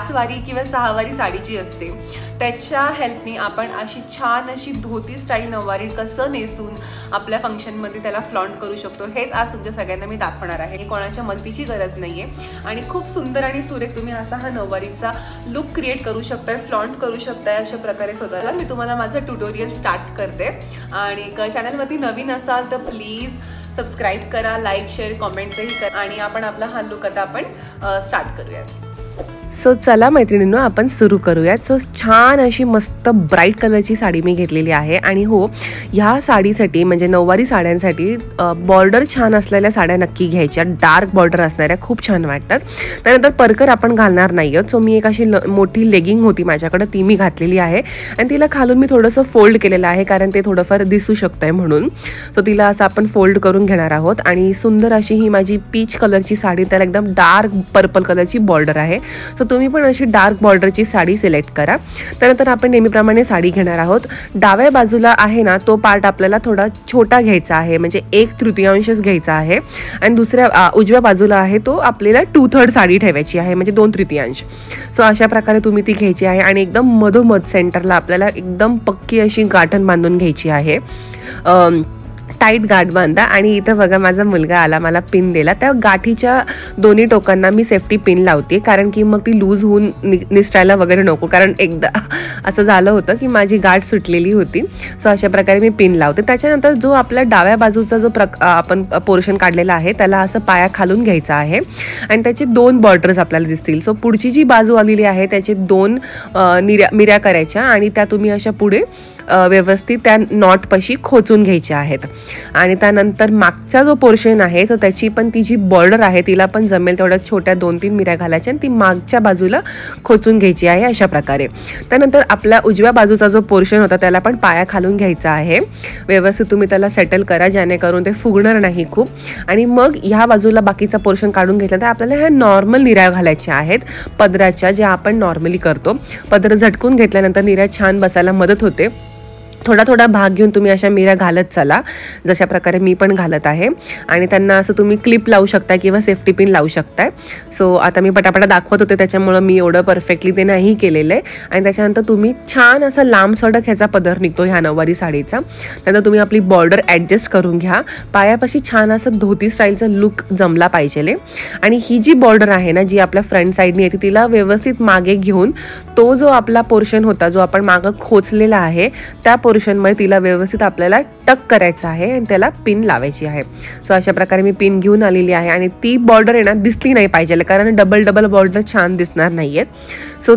5 वारी किंवा 6 वारी साडी जी असते त्याच्या हेल्पनी आपण अशी छान अशी धोती स्टाईल नऊवारी कसं नेसून आपल्या फंक्शनमध्ये त्याला फ्लॉन्ट करू शकतो हेच आज तुमच्या सगळ्यांना मी दाखवणार आहे। कोणाच्या मदतीची गरज नाही आहे आणि खूप सुंदर आणि सुरेख तुम्ही असा हा नऊवारीचा लुक क्रिएट करू शकताय, फ्लॉन्ट करू शकताय अशा प्रकारे स्वतःला। मी तुम्हाला माझं ट्युटोरियल स्टार्ट करते आणि चॅनलवरती नवीन असाल तर प्लीज सबस्क्राईब करा, लाईक शेअर कॉमेंट्सही करा आणि आपण आपला हा लुक आता आपण स्टार्ट करूया। सो चला मैत्रिणींनो आपण सुरू करूयात। सो छान अशी मस्त ब्राईट कलरची साडी मी घेतलेली आहे आणि हो ह्या साडीसाठी म्हणजे नऊवारी साड्यांसाठी बॉर्डर छान असलेल्या साड्या नक्की घ्यायच्या, डार्क बॉर्डर असणाऱ्या खूप छान वाटतात। त्यानंतर परकर आपण घालणार नाही आहोत। सो मी एक अशी मोठी लेगिंग होती माझ्याकडे ती मी घातलेली आहे आणि तिला खालून मी थोडंसं फोल्ड केलेलं आहे कारण ते थोडंफार दिसू शकतंय म्हणून। सो तिला असं आपण फोल्ड करून घेणार आहोत आणि सुंदर अशी ही माझी पीच कलरची साडी, त्याला एकदम डार्क पर्पल कलरची बॉर्डर आहे। सो तुम्ही पण अशी डार्क बॉर्डरची साडी सिलेक्ट करा। त्यानंतर आपण नेहमीप्रमाणे साडी घेणार आहोत। डाव्या बाजूला आहे ना तो पार्ट आपल्याला थोडा छोटा घ्यायचा आहे म्हणजे 1/3 घ्यायचा आहे आणि दुसऱ्या उजव्या बाजूला आहे तो आपल्याला 2/3 साडी ठेवायची आहे म्हणजे 2/3। सो अशा प्रकारे तुम्ही ती घ्यायची आहे आणि एकदम मधोमध सेंटरला आपल्याला एकदम पक्की अशी गाठण बांधून घ्यायची आहे। टाईट गाठ बांधा आणि इथं बघा माझा मुलगा आला मला पिन दिला, त्या गाठीच्या दोन्ही टोकांना मी सेफ्टी पिन लावते कारण की मग ती लूज होऊन निसटायला वगैरे नको, कारण एकदा असं झालं होतं की माझी गाठ सुटलेली होती। सो अशा प्रकारे मी पिन लावते। त्याच्यानंतर जो आपल्या डाव्या बाजूचा जो आपण पोर्शन काढलेला आहे त्याला असं पाया खालून घ्यायचा आहे आणि त्याचे 2 बॉर्डर्स आपल्याला दिसतील। सो पुढची जी बाजू आलेली आहे त्याचे 2 मिऱ्या करायच्या आणि त्या तुम्ही अशा पुढे व्यवस्थित त्या नॉटपाशी खोचून घ्यायच्या आहेत आणि त्यानंतर मागचा जो पोर्शन आहे तो त्याची पण ती जी बॉर्डर आहे तिला पण जमेल तेवढ्या छोट्या 2-3 मिऱ्या घालायच्या आणि ती मागच्या बाजूला खोचून घ्यायची आहे अशा प्रकारे। त्यानंतर आपल्या उजव्या बाजूचा जो पोर्शन होता त्याला पण पाया खालून घ्यायचा आहे। व्यवस्थित तुम्ही त्याला सेटल करा जेणेकरून ते फुगणार नाही खूप आणि मग ह्या बाजूला बाकीचा पोर्शन काढून घेतला तर आपल्याला ह्या नॉर्मल निऱ्या घालायच्या आहेत पदराच्या, ज्या आपण नॉर्मली करतो। पदर झटकून घेतल्यानंतर निऱ्या छान बसायला मदत होते। थोडा थोडा भाग घेऊन तुम्ही अशा मिऱ्या घालत चला जशा प्रकारे मी पण घालत आहे आणि त्यांना असं तुम्ही क्लिप लावू शकता किंवा सेफ्टी पिन लावू शकताय। सो आता मी पटापटा दाखवत होते त्याच्यामुळे मी एवढं परफेक्टली ते नाही केलेलं आहे आणि त्याच्यानंतर तुम्ही छान असा लांब सडक ह्याचा पदर निघतो ह्या नऊवारी साडीचा। त्यानंतर तुम्ही आपली बॉर्डर ॲडजस्ट करून घ्या, पायापाशी छान असं धोती स्टाईलचा लुक जमला पाहिजे आणि ही जी बॉर्डर आहे ना जी आपल्या फ्रंट साईडने येते तिला व्यवस्थित मागे घेऊन तो जो आपला पोर्शन होता जो आपण मागं खोचलेला आहे त्या पोर्शनमध्ये तिला व्यवस्थित आपल्याला टक करायचं आहे आणि त्याला पिन लावायची आहे। सो अशा प्रकारे मी पिन घेऊन आलेली आहे आणि ती बॉर्डर आहे ना दिसली नाही पाहिजे कारण डबल बॉर्डर छान दिसणार नाही आहेत। सो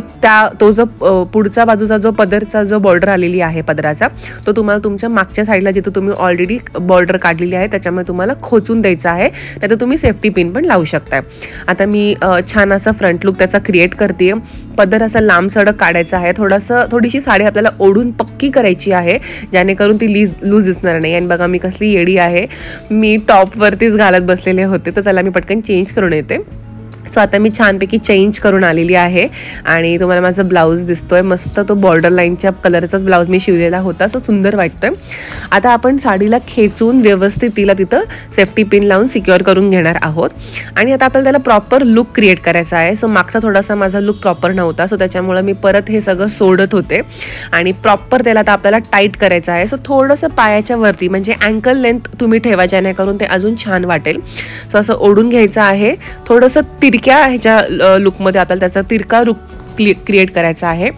तो जो पुढचा बाजूचा जो पदरचा जो बॉर्डर आलेली आहे पदराचा तो तुम्हाला तुमच्या मागच्या साईडला जिथं तुम्ही ऑलरेडी बॉर्डर काढलेली आहे त्याच्यामुळे तुम्हाला खोचून द्यायचा आहे, त्यात तुम्ही सेफ्टी पिन पण लावू शकताय। आता मी छान असा फ्रंट लुक त्याचा क्रिएट करते। पदर असा लांब सडक काढायचा आहे, थोडीशी साडी आपल्याला ओढून पक्की करायची आहे जेणेकरून ती लूज दिसणार नाही। आणि बघा मी कसली येडी आहे, मी टॉपवरतीच घालत बसलेले होते तर चला मी पटकन चेंज करून येते। सो आता मी छानपैकी चेंज करून आलेली आहे आणि तुम्हाला माझा ब्लाऊज दिसतोय मस्त, तो बॉर्डर लाईनच्या कलरचाच ब्लाऊज मी शिवलेला होता, सो सुंदर वाटतोय। आता आपण साडीला खेचून व्यवस्थित तिला तिथं सेफ्टी पिन लावून सिक्युअर करून घेणार आहोत आणि आता आपल्याला त्याला प्रॉपर लुक क्रिएट करायचा आहे। सो मागचा थोडासा माझा लुक प्रॉपर नव्हता सो त्याच्यामुळे मी परत हे सगळं सोडत होते आणि प्रॉपर त्याला आता आपल्याला टाईट करायचं आहे। सो थोडंसं पायाच्या वरती म्हणजे अँकल लेंथ तुम्ही ठेवा जेणेकरून ते अजून छान वाटेल। सो असं ओढून घ्यायचं आहे, थोडंसं तिरक्या ह्याच्या लुकमध्ये आपल्याला त्याचा तिरका लुक क्रिएट करायचा आहे।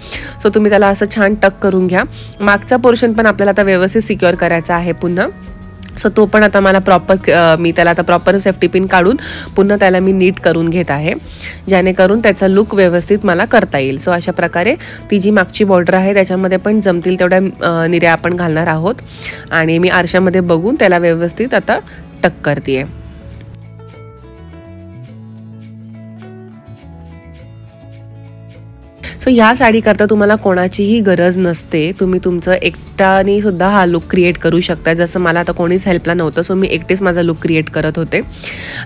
सो तुम्ही त्याला असं छान टक करून घ्या। मागचा पोर्शन पण आपल्याला आता व्यवस्थित सिक्युअर करायचा आहे पुन्हा। सो तो पण आता मला मी त्याला आता प्रॉपर सेफ्टी पिन काढून पुन्हा त्याला मी नीट करून घेत आहे जेणेकरून त्याचा लुक व्यवस्थित मला करता येईल। सो अशा प्रकारे ती जी मागची बॉर्डर आहे त्याच्यामध्ये पण जमतील तेवढ्या निऱ्या आपण घालणार आहोत आणि मी आरशामध्ये बघून त्याला व्यवस्थित आता टक करते। सो ह्या साडीकरता तुम्हाला कोणाचीही गरज नसते, तुम्ही तुमचं एकट्याने सुद्धा हा लुक क्रिएट करू शकता. जसं मला आता कोणीच हेल्पला नव्हतं, सो मी एकटेच माझा लुक क्रिएट करत होते.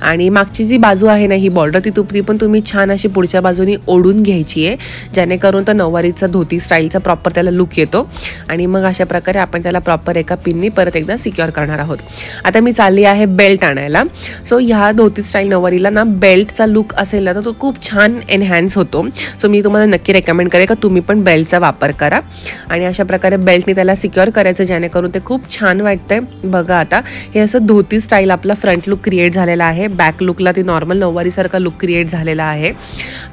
आणि मागची जी बाजू आहे ना ही बॉर्डर, ती पण तुम्ही छान अशी पुढच्या बाजूनी ओढून घ्यायची आहे, जेणेकरून तर नऊवारीचा धोती स्टाईलचा प्रॉपर त्याला लुक येतो. आणि मग अशा प्रकारे आपण त्याला प्रॉपर एका पिननी परत एकदा सिक्युअर करणार आहोत. आता मी चालली आहे बेल्ट आणायला. सो ह्या धोती स्टाईल नऊवारीला ना बेल्टचा लुक असेल ना तर तो खूप छान एनहॅन्स होतो. सो मी तुम्हाला नक्की रेकमेंड करेन का तुम्ही पण बेल्टचा वापर करा. आणि अशा प्रकारे बेल्टने त्याला सिक्युअर करायचं, जेणेकरून ते खूप छान वाटतंय. बघा आता हे असं धोती स्टाईल आपला फ्रंट लुक क्रिएट झालेला आहे. बॅक लुकला ती नॉर्मल नऊवारीसारखा लुक क्रिएट झालेला आहे.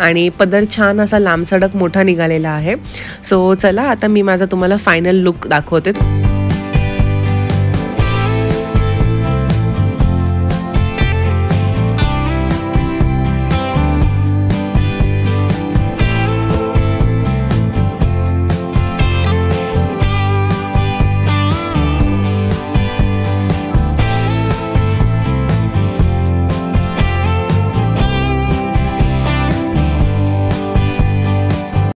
आणि पदर छान असा लांबसडक मोठा निघालेला आहे. सो चला आता मी माझा तुम्हाला फायनल लुक दाखवते.